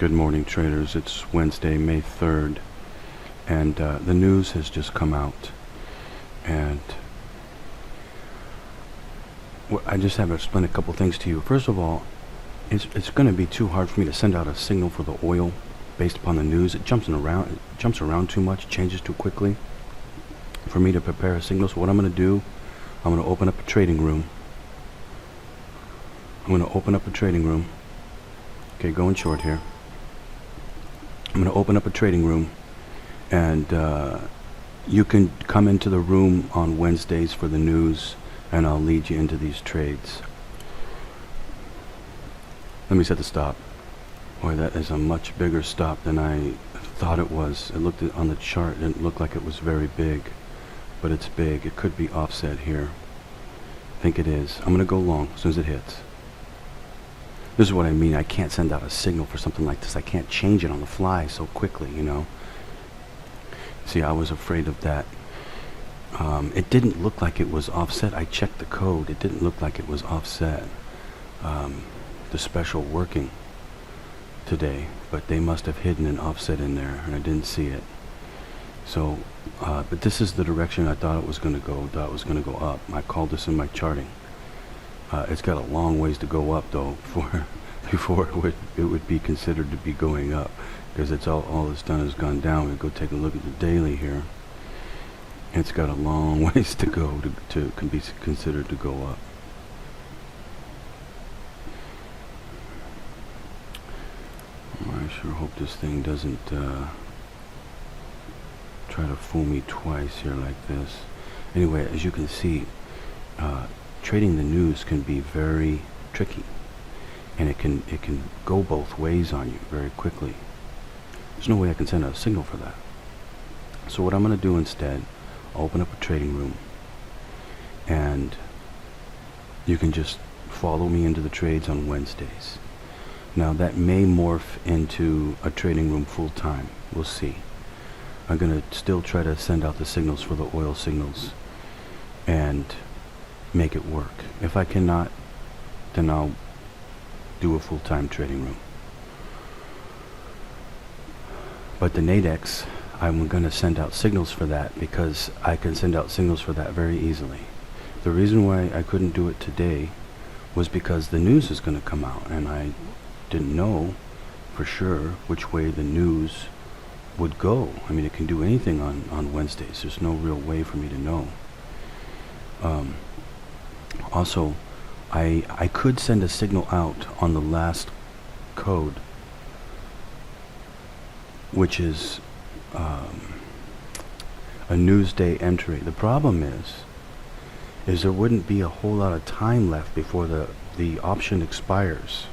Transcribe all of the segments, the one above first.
Good morning, traders. It's Wednesday, May 3rd, and the news has just come out, and I just have to explain a couple things to you. First of all, it's going to be too hard for me to send out a signal for the oil based upon the news. It jumps around too much, changes too quickly for me to prepare a signal. So what I'm going to do, I'm going to open up a trading room. Okay, going short here. I'm going to open up a trading room, and you can come into the room on Wednesdays for the news, and I'll lead you into these trades. Let me set the stop. Boy, that is a much bigger stop than I thought it was. It looked on the chart, and it looked like it was very big, but it's big. It could be offset here. I think it is. I'm going to go long as soon as it hits. This is what I mean. I can't send out a signal for something like this. I can't change it on the fly so quickly, you know. See, I was afraid of that. It didn't look like it was offset. I checked the code. It didn't look like it was offset. The special working today, but they must have hidden an offset in there, and I didn't see it. So, but this is the direction I thought it was going to go. Thought it was going to go up. I called this in my charting. It's got a long ways to go up, though, before it would be considered to be going up, because it's all it's done is gone down. We go take a look at the daily here. It's got a long ways to go to be considered to go up. I sure hope this thing doesn't try to fool me twice here like this. Anyway, as you can see, trading the news can be very tricky, and it can go both ways on you very quickly. There's no way I can send out a signal for that. So what I'm going to do instead, I'll open up a trading room, and you can just follow me into the trades on Wednesdays. Now that may morph into a trading room full time. We'll see. I'm going to still try to send out the signals for the oil signals and make it work. If I cannot, then I'll do a full-time trading room. But the Nadex, I'm going to send out signals for that, because I can send out signals for that very easily. The reason why I couldn't do it today was because the news is going to come out, and I didn't know for sure which way the news would go. I mean, it can do anything on Wednesdays. There's no real way for me to know. Also, I could send a signal out on the last code, which is a Newsday entry. The problem is there wouldn't be a whole lot of time left before the option expires.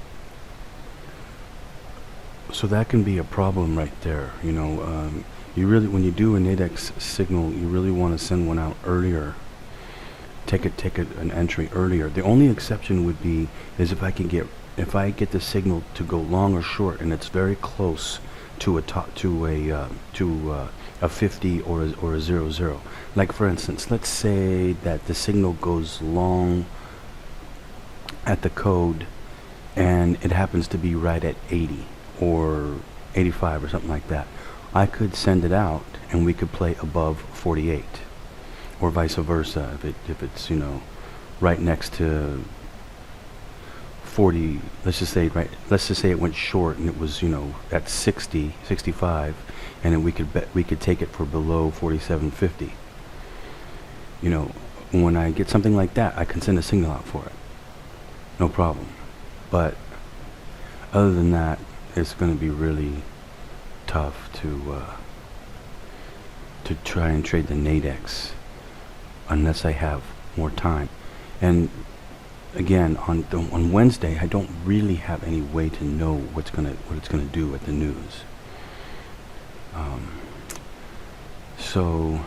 So that can be a problem right there. You know, you really, when you do a Nadex signal, you really want to send one out earlier. Take an entry earlier. The only exception would be is if I get the signal to go long or short, and it's very close to a 50 or a 00. Like for instance, let's say that the signal goes long at the code, and it happens to be right at 80 or 85 or something like that. I could send it out, and we could play above 48. Or vice versa, if it's, you know, right next to 40, let's just say it went short and it was, you know, at 60, 65, and then we could take it for below 47.50. You know, when I get something like that, I can send a signal out for it, no problem. But other than that, it's going to be really tough to try and trade the Nadex unless I have more time. And again, on Wednesday, I don't really have any way to know what it's gonna do at the news. So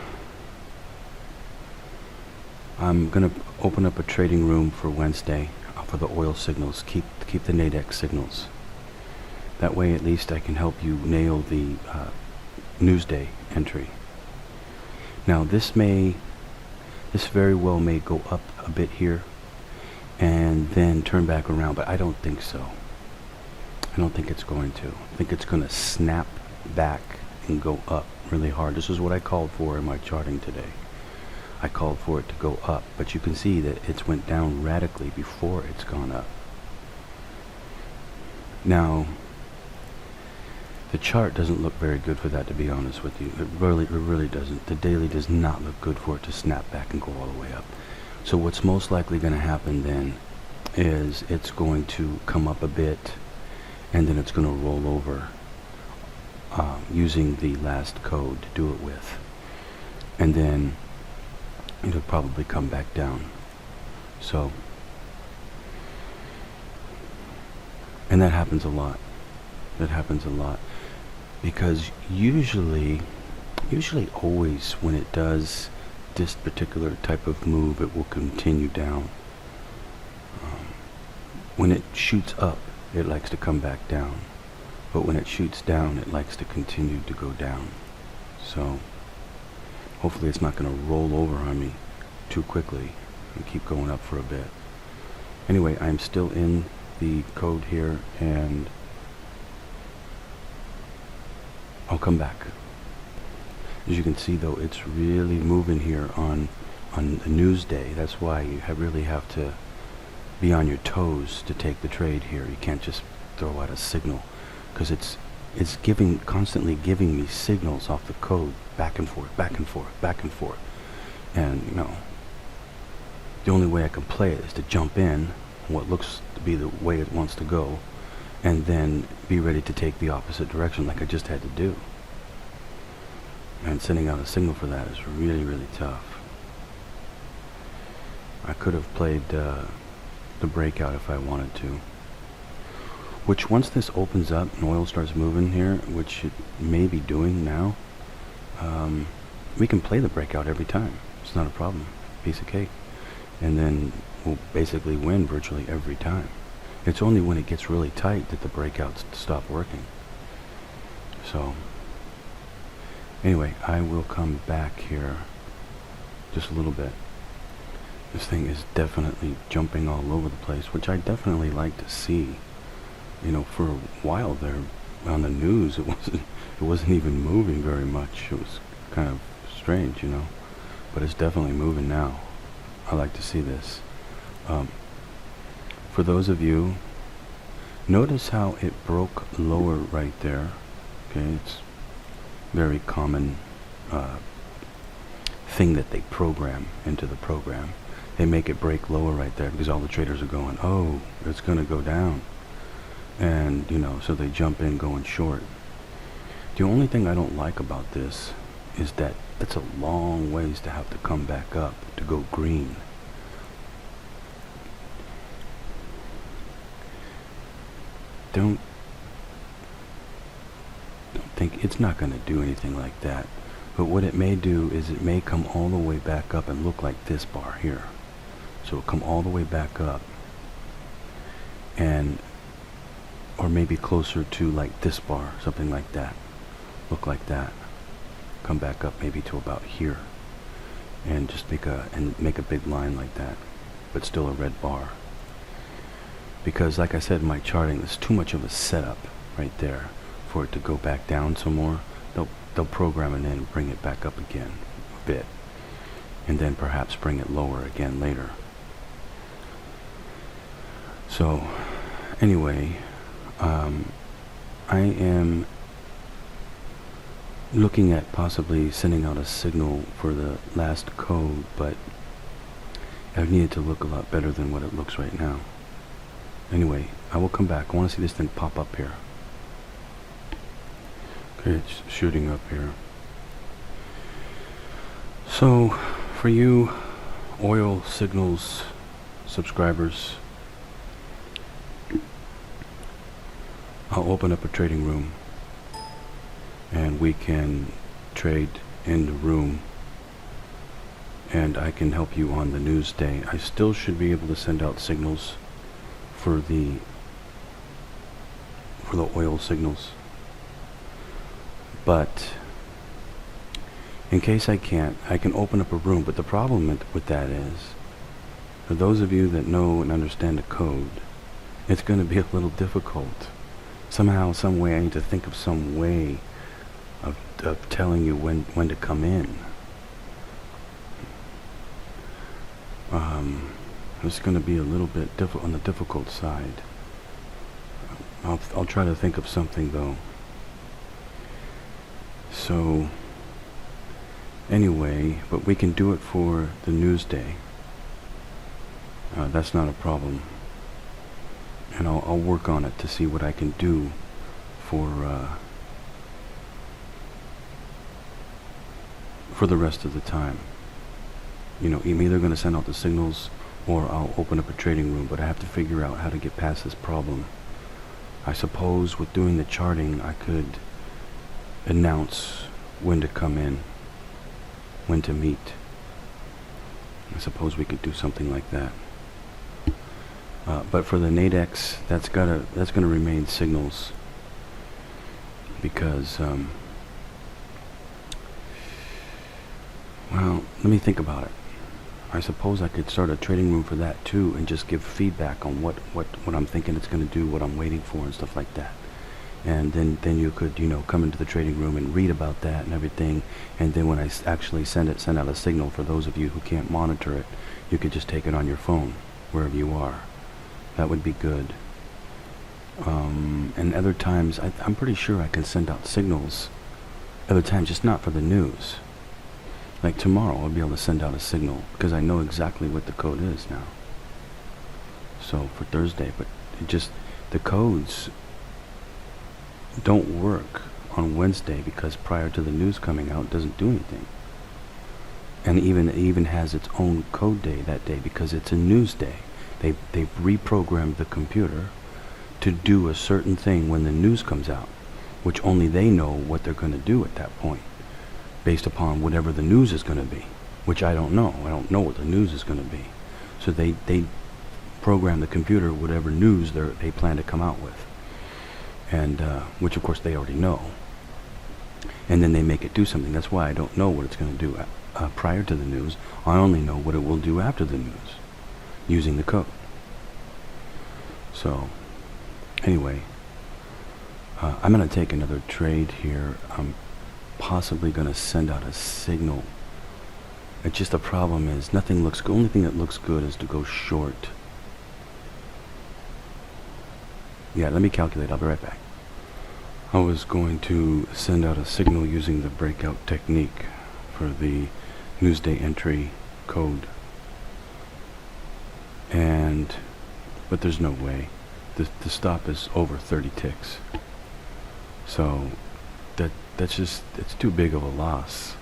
I'm gonna open up a trading room for Wednesday for the oil signals. Keep the Nadex signals. That way, at least I can help you nail the Newsday entry. Now, this very well may go up a bit here and then turn back around, but I don't think so. I don't think it's going to. I think it's going to snap back and go up really hard. This is what I called for in my charting today. I called for it to go up, but you can see that it's went down radically before it's gone up. Now, the chart doesn't look very good for that, to be honest with you. It really doesn't. The daily does not look good for it to snap back and go all the way up. So what's most likely going to happen then is it's going to come up a bit, and then it's going to roll over using the last code to do it with. And then it'll probably come back down. So, and that happens a lot. That happens a lot. Because usually always when it does this particular type of move, it will continue down. When it shoots up, it likes to come back down. But when it shoots down, it likes to continue to go down. So hopefully it's not going to roll over on me too quickly and keep going up for a bit. Anyway, I'm still in the code here, and I'll come back. As you can see though, it's really moving here on a news day. That's why you really have to be on your toes to take the trade here. You can't just throw out a signal, because it's constantly giving me signals off the code, back and forth, back and forth, back and forth. And you know, the only way I can play it is to jump in what looks to be the way it wants to go, and then be ready to take the opposite direction like I just had to do. And sending out a signal for that is really tough. I could have played the breakout if I wanted to. Which, once this opens up and oil starts moving here, which it may be doing now, we can play the breakout every time. It's not a problem. Piece of cake. And then we'll basically win virtually every time. It's only when it gets really tight that the breakouts stop working. So, anyway, I will come back here just a little bit. This thing is definitely jumping all over the place, which I definitely like to see. You know, for a while there on the news, it wasn't even moving very much. It was kind of strange, you know, but it's definitely moving now. I like to see this. For those of you, notice how it broke lower right there. Okay, it's very common thing that they program into the program. They make it break lower right there because all the traders are going, oh, it's going to go down. And, you know, so they jump in going short. The only thing I don't like about this is that it's a long ways to have to come back up to go green. Don't think it's not going to do anything like that. But what it may do is it may come all the way back up and look like this bar here. So it'll come all the way back up, and or maybe closer to like this bar, something like that. Look like that. Come back up maybe to about here, and just make a big line like that, but still a red bar. Because like I said in my charting, there's too much of a setup right there for it to go back down some more. They'll program it in and bring it back up again a bit, and then perhaps bring it lower again later. So anyway, I am looking at possibly sending out a signal for the last code, but I need it to look a lot better than what it looks right now. Anyway, I will come back. I want to see this thing pop up here. Okay, it's shooting up here. So, for you Oil Signals subscribers, I'll open up a trading room and we can trade in the room, and I can help you on the news day. I still should be able to send out signals for the oil signals, but in case I can't, I can open up a room. But the problem with that is, for those of you that know and understand the code, it's going to be a little difficult Somehow, some way, I need to think of some way of telling you when to come in. It's going to be a little bit on the difficult side. I'll try to think of something though. So anyway, but we can do it for the news day. That's not a problem. And I'll work on it to see what I can do for the rest of the time. You know, I'm either going to send out the signals or I'll open up a trading room, but I have to figure out how to get past this problem. I suppose with doing the charting, I could announce when to come in, when to meet. I suppose we could do something like that. But for the Nadex, that's gonna remain signals, because well, let me think about it. I suppose I could start a trading room for that too, and just give feedback on what I'm thinking it's going to do, what I'm waiting for, and stuff like that. And then you could, you know, come into the trading room and read about that and everything. And then when I actually send out a signal for those of you who can't monitor it, you could just take it on your phone wherever you are. That would be good. And other times, I'm pretty sure I can send out signals. Other times, just not for the news. Like tomorrow, I'll be able to send out a signal because I know exactly what the code is now. So for Thursday, but the codes don't work on Wednesday because prior to the news coming out, it doesn't do anything. And it even has its own code day that day because it's a news day. They've reprogrammed the computer to do a certain thing when the news comes out, which only they know what they're going to do at that point, based upon whatever the news is going to be, which I don't know. I don't know what the news is going to be. So they program the computer whatever news they plan to come out with, and which of course they already know. And then they make it do something. That's why I don't know what it's going to do prior to the news. I only know what it will do after the news, using the code. So anyway, I'm going to take another trade here. I'm possibly going to send out a signal. It's just the problem is nothing looks good. Only thing that looks good is to go short. Yeah, let me calculate. I'll be right back. I was going to send out a signal using the breakout technique for the Newsday entry code. But there's no way. The stop is over 30 ticks. So that's just, it's too big of a loss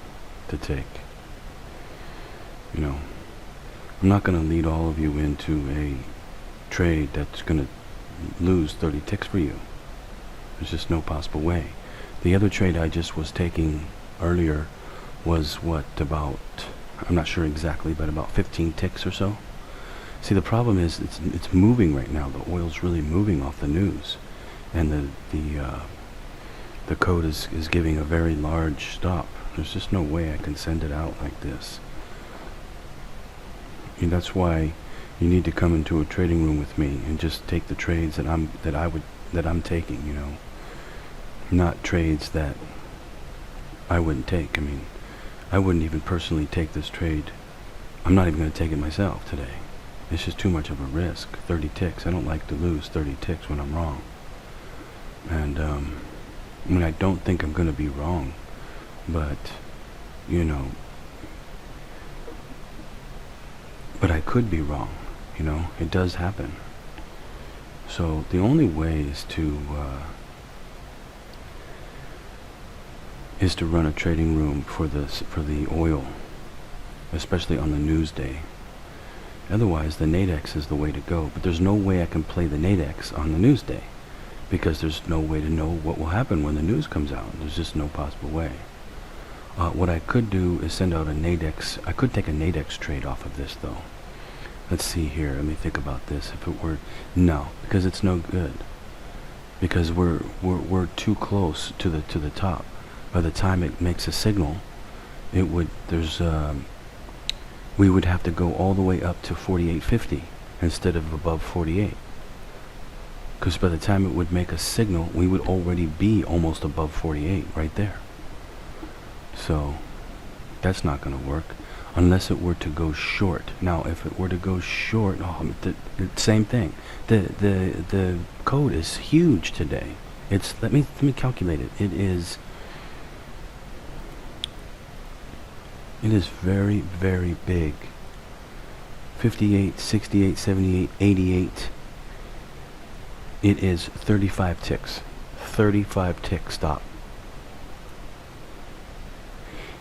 to take. You know, I'm not going to lead all of you into a trade that's going to lose 30 ticks for you. There's just no possible way. The other trade I just was taking earlier was about, I'm not sure exactly, but about 15 ticks or so. See, the problem is it's moving right now. The oil's really moving off the news, and the code is giving a very large stop. There's just no way I can send it out like this. And that's why you need to come into a trading room with me and just take the trades that I'm taking, you know. Not trades that I wouldn't take. I mean, I wouldn't even personally take this trade. I'm not even going to take it myself today. It's just too much of a risk. 30 ticks. I don't like to lose 30 ticks when I'm wrong. And I mean, I don't think I'm going to be wrong, but you know, but I could be wrong. You know, it does happen. So the only way is to run a trading room for the oil, especially on the news day. Otherwise, the Nadex is the way to go. But there's no way I can play the Nadex on the news day, because there's no way to know what will happen when the news comes out. There's just no possible way. What I could do is send out a Nadex. I could take a Nadex trade off of this, though. Let's see here. Let me think about this. If it were, no, because it's no good. Because we're too close to the top. By the time it makes a signal, we would have to go all the way up to 48.50 instead of above 48. Because by the time it would make a signal, we would already be almost above 48 right there. So that's not going to work unless it were to go short. Now, if it were to go short, the same thing. The code is huge today. It's let me calculate it. It is very, very big. 58, 68, 78, 88. It is 35 ticks. 35 tick stop.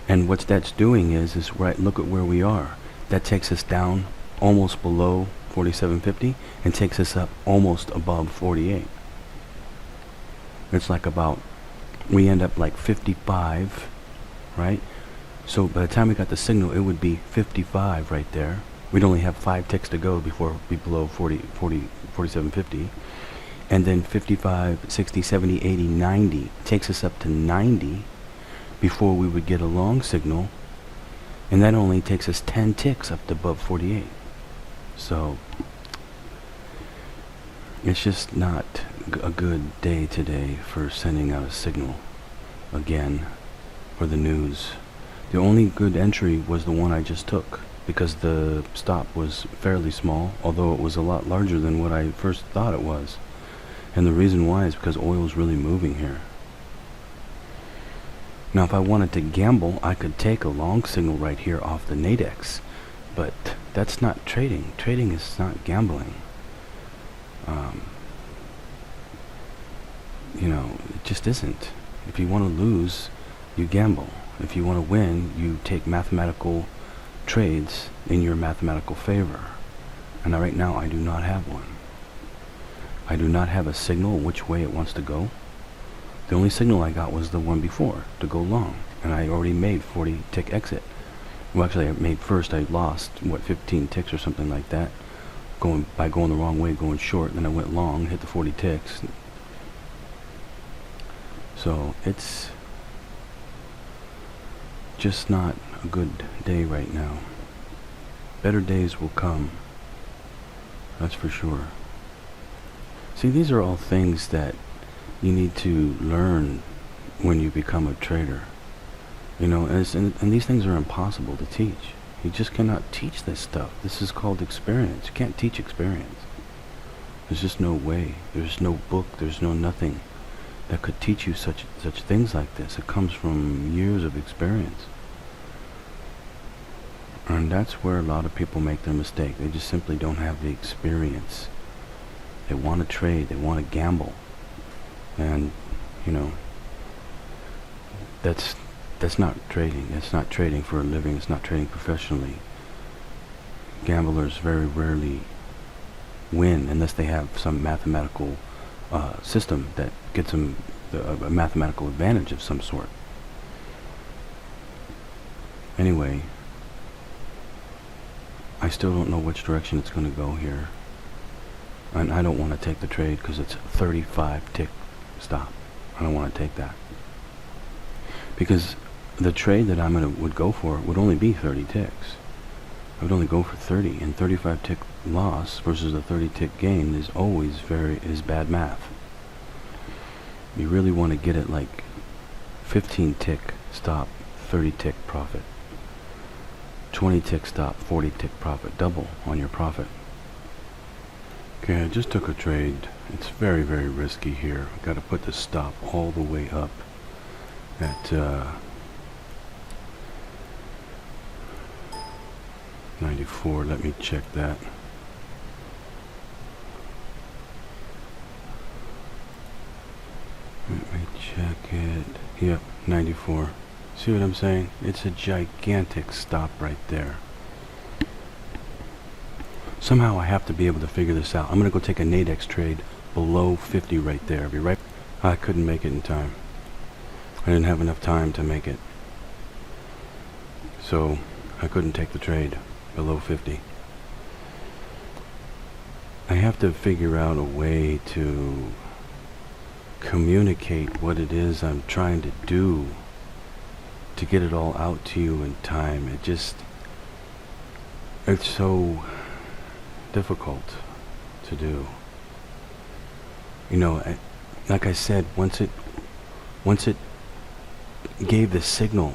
And what that's doing is right, look at where we are. That takes us down almost below 4750 and takes us up almost above 48. It's like we end up like 55, right? So by the time we got the signal, it would be 55 right there. We'd only have 5 ticks to go before we below 4750. And then 55, 60, 70, 80, 90 takes us up to 90 before we would get a long signal. And that only takes us 10 ticks up to above 48. So it's just not a good day today for sending out a signal again for the news. The only good entry was the one I just took, because the stop was fairly small, although it was a lot larger than what I first thought it was. And the reason why is because oil's really moving here. Now if I wanted to gamble, I could take a long signal right here off the Nadex, but that's not trading. Trading is not gambling. It just isn't. If you want to lose, you gamble. If you want to win, you take mathematical trades in your mathematical favor. And right now I do not have one. I do not have a signal which way it wants to go. The only signal I got was the one before, to go long. And I already made 40 tick exit. Well, actually I made first, I lost, 15 ticks or something like that. By going the wrong way, going short, then I went long, hit the 40 ticks. So it's just not a good day right now. Better days will come. That's for sure. See, these are all things that you need to learn when you become a trader. And these things are impossible to teach. You just cannot teach this stuff. This is called experience. You can't teach experience. There's just no way. There's no book. There's no nothing that could teach you such things like this. It comes from years of experience. And that's where a lot of people make their mistake. They just simply don't have the experience. They want to trade. They want to gamble. And, that's not trading. That's not trading for a living. It's not trading professionally. Gamblers very rarely win unless they have some mathematical system that gets them a mathematical advantage of some sort. Anyway, I still don't know which direction it's going to go here. And I don't want to take the trade because it's 35 tick stop. I don't want to take that. Because the trade that would go for would only be 30 ticks. I would only go for 30, and 35 tick loss versus a 30 tick gain is always is bad math. You really want to get it like 15 tick stop, 30 tick profit. 20 tick stop, 40 tick profit. Double on your profit. Okay, I just took a trade. It's very, very risky here. I got to put the stop all the way up at 94. Let me check that. Let me check it. Yep, 94. See what I'm saying? It's a gigantic stop right there. Somehow I have to be able to figure this out. I'm going to go take a Nadex trade below 50 right there. I'll be right. I couldn't make it in time. I didn't have enough time to make it. So I couldn't take the trade below 50. I have to figure out a way to communicate what it is I'm trying to do to get it all out to you in time. It's so difficult to do. You know, like I said, once it gave the signal,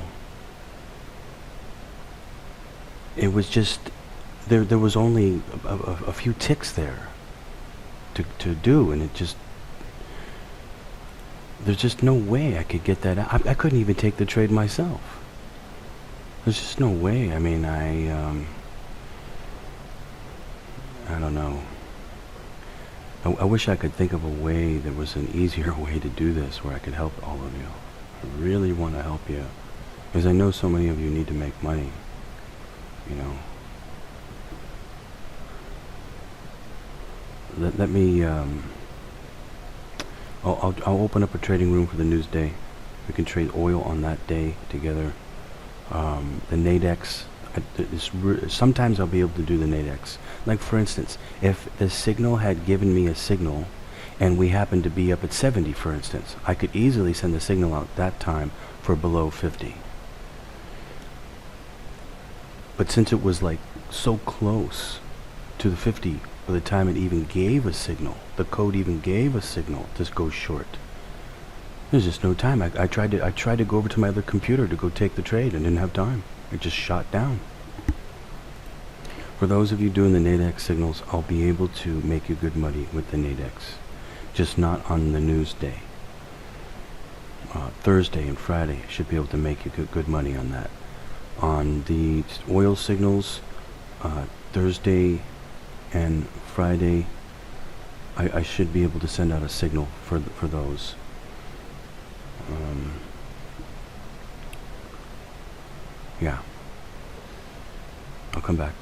it was just, there was only a few ticks there to do, and it just, there's just no way I could get that out. I couldn't even take the trade myself. There's just no way. I mean, I don't know. I wish I could think of a way, there was an easier way to do this where I could help all of you. I really want to help you, because I know so many of you need to make money, you know. Let me, I'll open up a trading room for the Newsday. We can trade oil on that day together. The Nadex, sometimes I'll be able to do the Nadex. Like for instance, if the signal had given me a signal and we happened to be up at 70, for instance, I could easily send the signal out that time for below 50. But since it was like so close to the 50 by the time it even gave a signal, the code even gave a signal to go short, there's just no time. I tried to go over to my other computer to go take the trade and didn't have time. It just shot down. For those of you doing the Nadex signals, I'll be able to make you good money with the Nadex, just not on the Newsday. Thursday and Friday, I should be able to make you good money on that. On the oil signals, Thursday and Friday, I should be able to send out a signal for those. Yeah, I'll come back.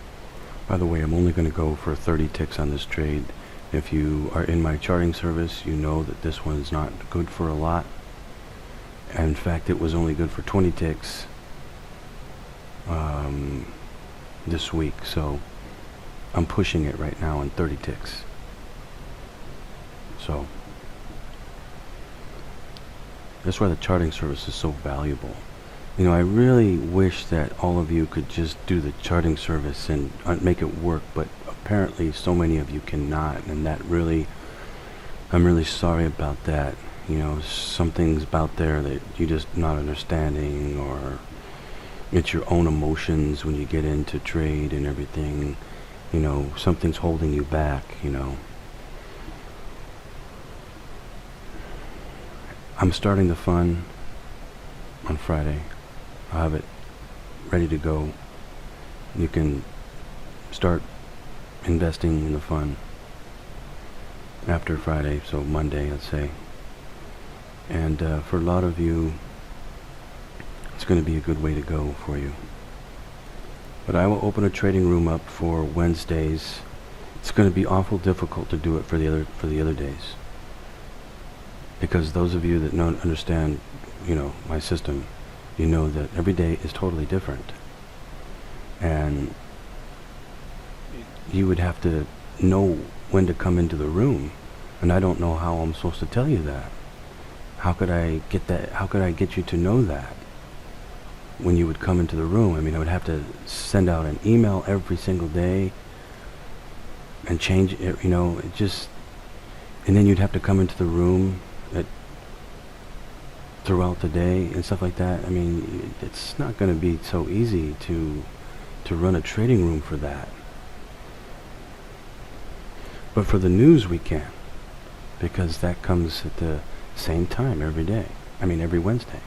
By the way, I'm only going to go for 30 ticks on this trade. If you are in my charting service, you know that this one's not good for a lot. In fact, it was only good for 20 ticks this week, so I'm pushing it right now on 30 ticks. So that's why the charting service is so valuable. You know, I really wish that all of you could just do the charting service and make it work, but apparently so many of you cannot, and that really, I'm really sorry about that. You know, some things about there that you're just not understanding, or it's your own emotions when you get into trade and everything. You know, something's holding you back, you know. I'm starting the fund on Friday. I'll have it ready to go. You can start investing in the fund after Friday, so Monday, let's say. And for a lot of you, it's going to be a good way to go for you. But I will open a trading room up for Wednesdays. It's going to be awful difficult to do it for the other days, because those of you that don't understand, you know, my system, you know that every day is totally different, and you would have to know when to come into the room, and I don't know how I'm supposed to tell you that. How could I get that? How could I get you to know that when you would come into the room? I mean, I would have to send out an email every single day and change it, you know, it just, and then you'd have to come into the room throughout the day and stuff like that. I mean, it's not going to be so easy to run a trading room for that. But for the news we can, because that comes at the same time every day. I mean, every Wednesday.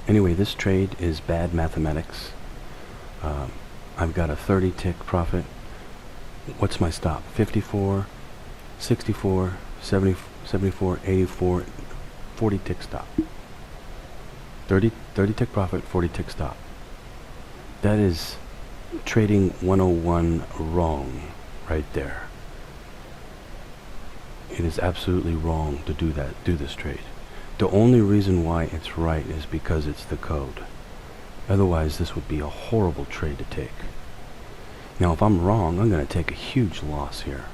Anyway, this trade is bad mathematics. I've got a 30 tick profit. What's my stop? 54, 64, 70, 74, 84, 40 tick stop. 30 tick profit, 40 tick stop. That is trading 101 wrong right there. It is absolutely wrong to do this trade. The only reason why it's right is because it's the code. Otherwise, this would be a horrible trade to take. Now, if I'm wrong, I'm going to take a huge loss here.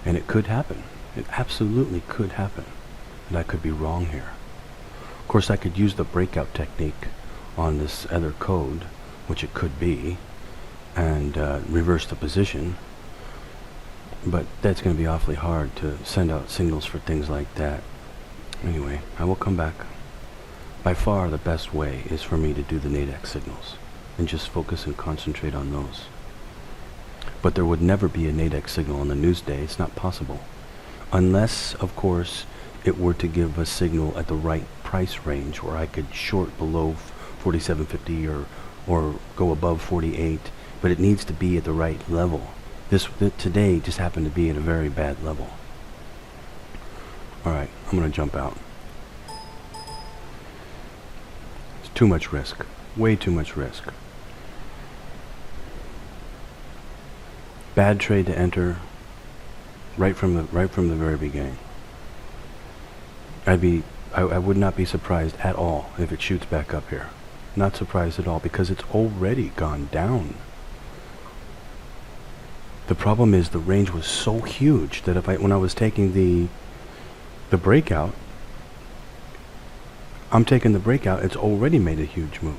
And it could happen. It absolutely could happen. And I could be wrong here. Of course, I could use the breakout technique on this other code, which it could be, and reverse the position. But that's going to be awfully hard to send out signals for things like that. Anyway, I will come back. By far the best way is for me to do the Nadex signals and just focus and concentrate on those. But there would never be a Nadex signal on the Newsday. It's not possible. Unless, of course, it were to give a signal at the right price range where I could short below 47.50 or go above 48, but it needs to be at the right level. Today just happened to be at a very bad level. Alright, I'm going to jump out. It's too much risk. Way too much risk. Bad trade to enter right from the very beginning. I would not be surprised at all if it shoots back up here. Not surprised at all because it's already gone down. The problem is the range was so huge that when I was taking the breakout, I'm taking the breakout, it's already made a huge move.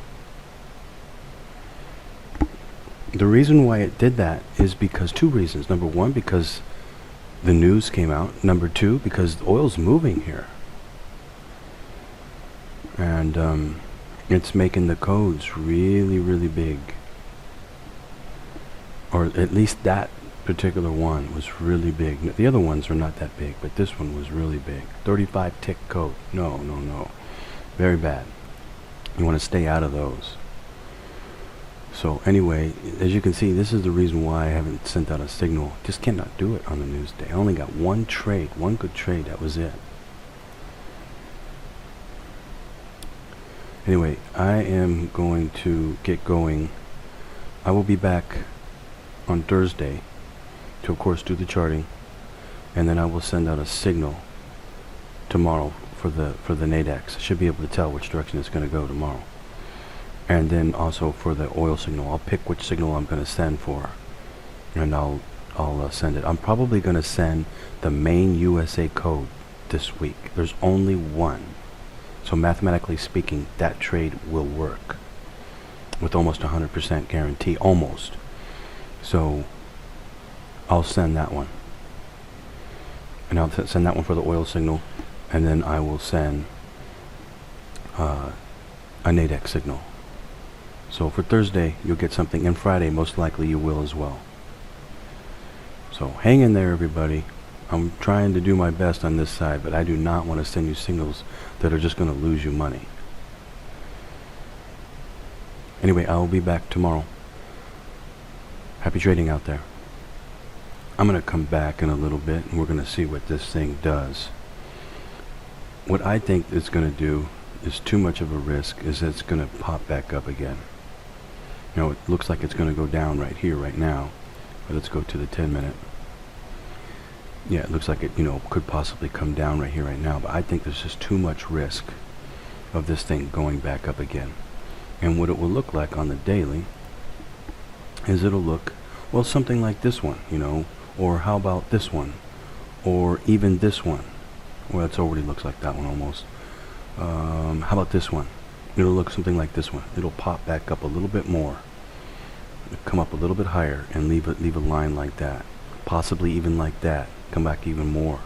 The reason why it did that is because two reasons. Number one, because the news came out. Number two, because oil's moving here. And it's making the codes really, really big. Or at least that particular one was really big. The other ones are not that big, but this one was really big. 35 tick code. No. Very bad. You want to stay out of those. So anyway, as you can see, this is the reason why I haven't sent out a signal. Just cannot do it on the Newsday. I only got one trade, one good trade, that was it. Anyway, I am going to get going. I will be back on Thursday to, of course, do the charting, and then I will send out a signal tomorrow for the Nadex. I should be able to tell which direction it's going to go tomorrow. And then also for the oil signal, I'll pick which signal I'm going to send for, and I'll send it. I'm probably going to send the main USA code this week. There's only one. So mathematically speaking, that trade will work with almost 100% guarantee, almost. So I'll send that one. And I'll send that one for the oil signal, and then I will send a Nadex signal. So for Thursday, you'll get something, and Friday, most likely you will as well. So hang in there, everybody. I'm trying to do my best on this side, but I do not want to send you signals that are just going to lose you money. Anyway, I will be back tomorrow. Happy trading out there. I'm going to come back in a little bit, and we're going to see what this thing does. What I think it's going to do is too much of a risk, is it's going to pop back up again. You know, it looks like it's going to go down right here, right now. But let's go to the 10-minute. Yeah, it looks like it, could possibly come down right here, right now. But I think there's just too much risk of this thing going back up again. And what it will look like on the daily is it'll look, well, something like this one, or how about this one, or even this one. Well, it already looks like that one almost. How about this one? It'll look something like this one. It'll pop back up a little bit more, come up a little bit higher, and leave a line like that, possibly even like that. Come back even more,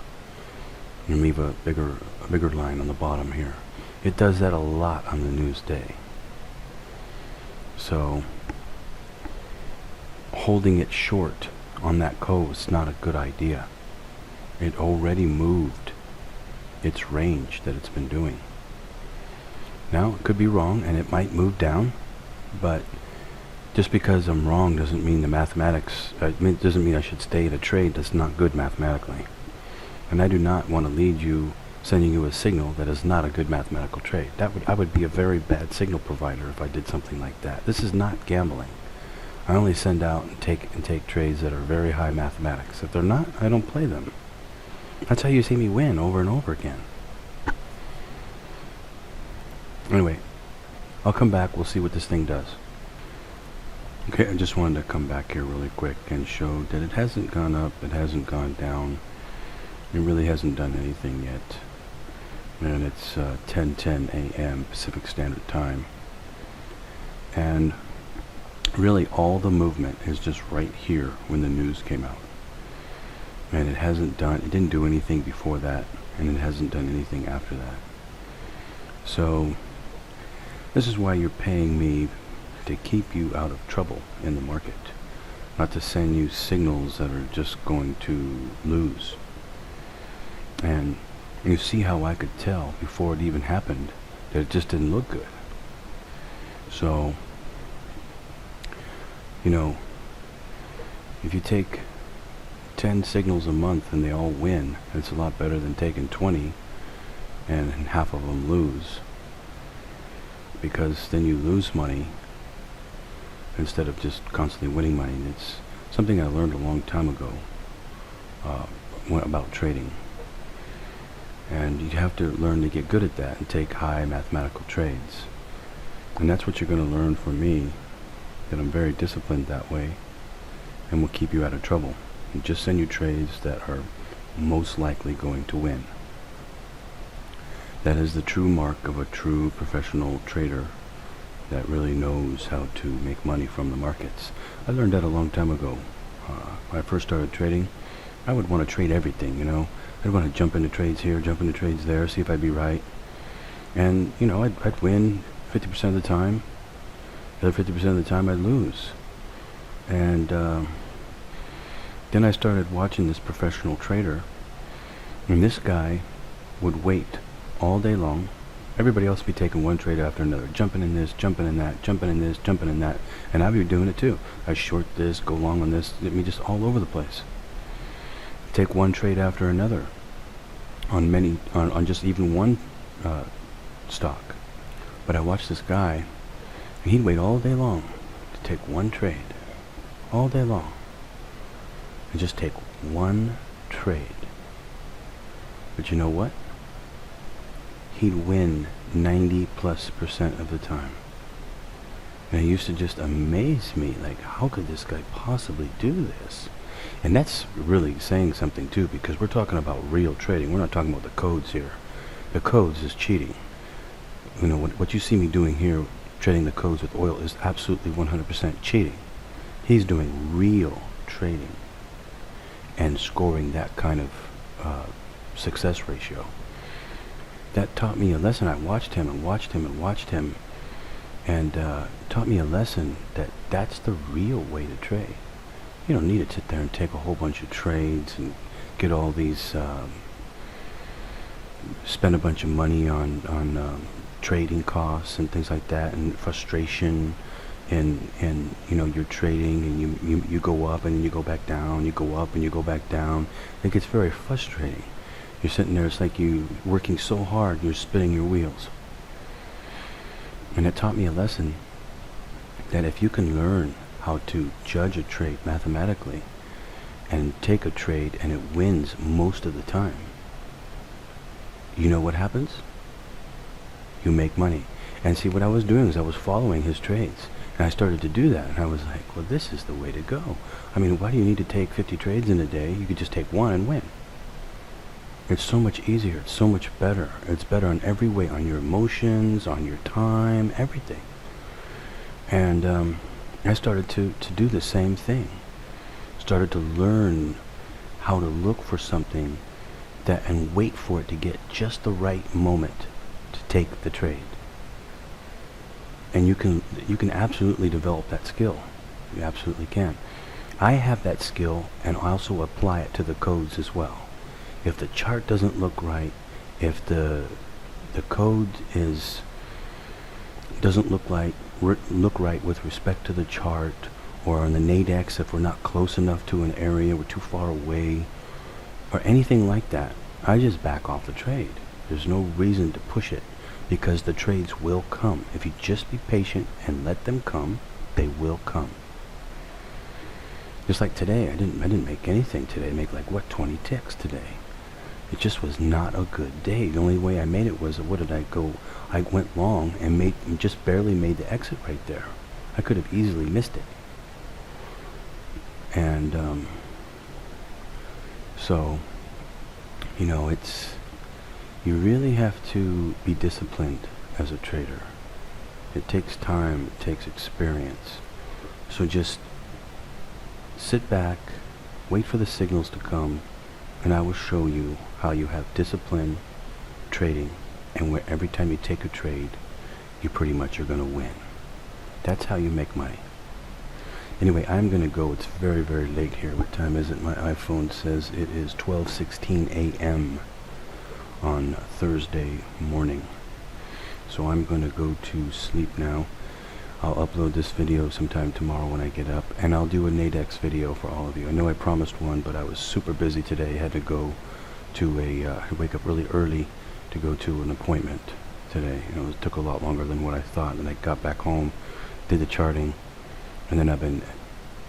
and leave a bigger line on the bottom here. It does that a lot on the Newsday. So holding it short on that code is not a good idea. It already moved its range that it's been doing. Now, it could be wrong, and it might move down, but just because I'm wrong doesn't mean the mathematics, doesn't mean I should stay at a trade that's not good mathematically. And I do not want to lead you, sending you a signal that is not a good mathematical trade. I would be a very bad signal provider if I did something like that. This is not gambling. I only send out and take trades that are very high mathematics. If they're not, I don't play them. That's how you see me win over and over again. Anyway, I'll come back. We'll see what this thing does. Okay, I just wanted to come back here really quick and show that it hasn't gone up, it hasn't gone down. It really hasn't done anything yet. And it's 10:10 a.m. Pacific Standard Time. And really all the movement is just right here when the news came out. And it didn't do anything before that, and it hasn't done anything after that. So, this is why you're paying me, to keep you out of trouble in the market, not to send you signals that are just going to lose. And you see how I could tell before it even happened that it just didn't look good. So, if you take 10 signals a month and they all win, it's a lot better than taking 20 and half of them lose, because then you lose money instead of just constantly winning money. And it's something I learned a long time ago about trading. And you have to learn to get good at that and take high mathematical trades. And that's what you're going to learn from me, that I'm very disciplined that way and will keep you out of trouble. And just send you trades that are most likely going to win. That is the true mark of a true professional trader that really knows how to make money from the markets. I learned that a long time ago. When I first started trading, I would want to trade everything, I'd want to jump into trades here, jump into trades there, see if I'd be right. And, I'd win 50% of the time. The other 50% of the time I'd lose. And then I started watching this professional trader, and this guy would wait all day long. Everybody else would be taking one trade after another, jumping in this, jumping in that, jumping in this, jumping in that, and I'd be doing it too. I'd short this, go long on this, just all over the place. Take one trade after another on just even one stock. But I watched this guy, and he'd wait all day long to take one trade, all day long, and just take one trade. But you know what? He'd win 90+% of the time. And it used to just amaze me, like, how could this guy possibly do this? And that's really saying something too, because we're talking about real trading. We're not talking about the codes here. The codes is cheating. What you see me doing here, trading the codes with oil, is absolutely 100% cheating. He's doing real trading and scoring that kind of success ratio. That taught me a lesson. I watched him and watched him and watched him, and taught me a lesson that that's the real way to trade. You don't need to sit there and take a whole bunch of trades and get all these, spend a bunch of money on trading costs and things like that, and frustration, and you're trading and you go up and you go back down, you go up and you go back down. It gets very frustrating. You're sitting there, it's like you working so hard, you're spinning your wheels. And it taught me a lesson that if you can learn how to judge a trade mathematically and take a trade and it wins most of the time, you know what happens? You make money. And see, what I was doing is I was following his trades. And I started to do that, and I was like, well, this is the way to go. I mean, why do you need to take 50 trades in a day? You could just take one and win. It's so much easier. It's so much better. It's better in every way, on your emotions, on your time, everything. And I started to do the same thing. Started to learn how to look for something and wait for it to get just the right moment to take the trade. And you can absolutely develop that skill. You absolutely can. I have that skill, and I also apply it to the codes as well. If the chart doesn't look right, if the code doesn't look right with respect to the chart, or on the Nadex, if we're not close enough to an area, we're too far away, or anything like that, I just back off the trade. There's no reason to push it, because the trades will come. If you just be patient and let them come, they will come. Just like today, I didn't make anything today. I make 20 ticks today. It just was not a good day. The only way I made it was, what did I go? I went long and just barely made the exit right there. I could have easily missed it. And so, you really have to be disciplined as a trader. It takes time, it takes experience. So just sit back, wait for the signals to come, and I will show you how you have discipline trading, and where every time you take a trade, you pretty much are going to win. That's how you make money. Anyway, I'm going to go. It's very, very late here. What time is it? My iPhone says it is 12:16 a.m. on Thursday morning. So I'm going to go to sleep now. I'll upload this video sometime tomorrow when I get up, and I'll do a Nadex video for all of you. I know I promised one, but I was super busy today. I had to go to wake up really early to go to an appointment today. It took a lot longer than what I thought, and I got back home, did the charting, and then I've been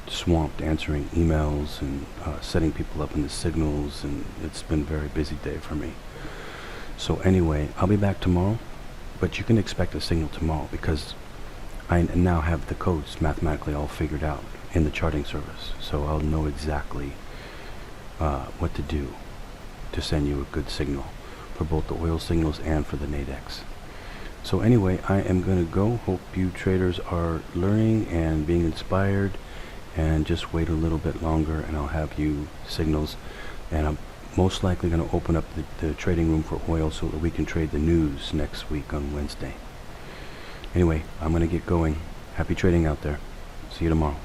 swamped answering emails and setting people up in the signals, and it's been a very busy day for me. So anyway, I'll be back tomorrow, but you can expect a signal tomorrow because I now have the codes mathematically all figured out in the charting service. So I'll know exactly what to do to send you a good signal for both the oil signals and for the Nadex. So anyway, I am going to go. Hope you traders are learning and being inspired, and just wait a little bit longer and I'll have you signals, and I'm most likely going to open up the trading room for oil so that we can trade the news next week on Wednesday. Anyway, I'm going to get going. Happy trading out there. See you tomorrow.